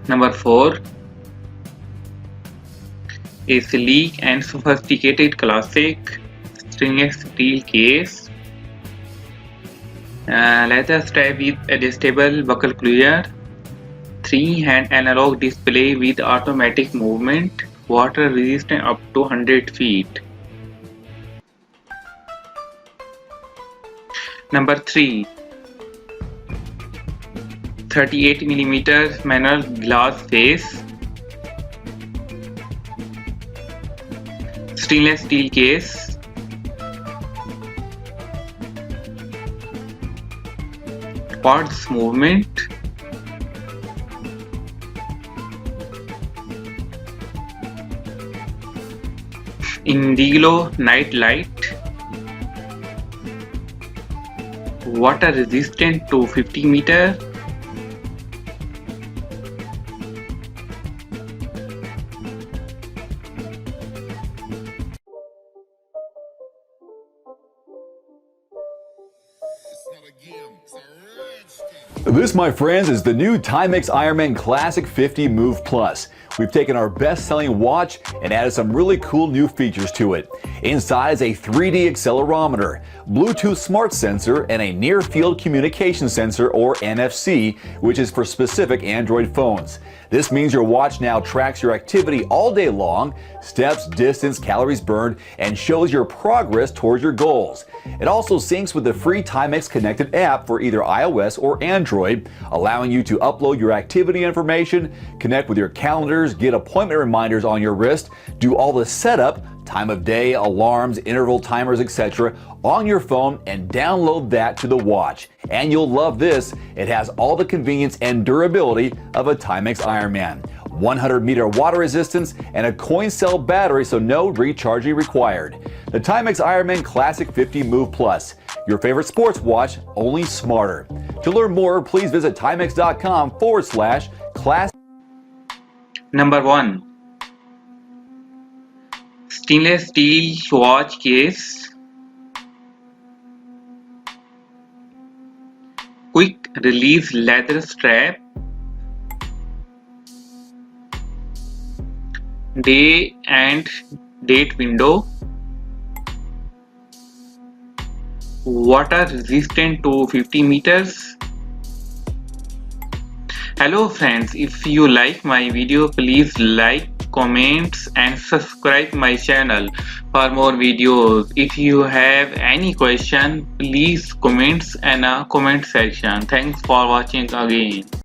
Number 4. A sleek and sophisticated classic stainless steel case, leather strap with adjustable buckle closure, 3-hand analog display with automatic movement, water resistant up to 100 feet. Number 3. 38mm manual glass face, stainless steel case, Quartz movement, indigo night light, water resistant to 50 meter, This, my friends, is the new Timex Ironman Classic 50 Move Plus. We've taken our best-selling watch and added some really cool new features to it. Inside is a 3D accelerometer, Bluetooth smart sensor, and a near-field communication sensor, or NFC, which is for specific Android phones. This means your watch now tracks your activity all day long, steps, distance, calories burned, and shows your progress towards your goals. It also syncs with the free Timex Connected app for either iOS or Android, allowing you to upload your activity information, connect with your calendars, get appointment reminders on your wrist, do all the setup, time of day, alarms, interval timers, etc. on your phone, and download that to the watch. And you'll love this, it has all the convenience and durability of a Timex Ironman. 100-meter water resistance and a coin cell battery, so no recharging required. The Timex Ironman Classic 50 Move Plus, your favorite sports watch, only smarter. To learn more, please visit timex.com/class. Number 1. Stainless steel watch case, quick release leather strap, day and date window, water resistant to 50 meters. Hello friends, if you like my video, please like, comments and subscribe my channel for more videos. If you have any question, please comments in a comment section. Thanks for watching again.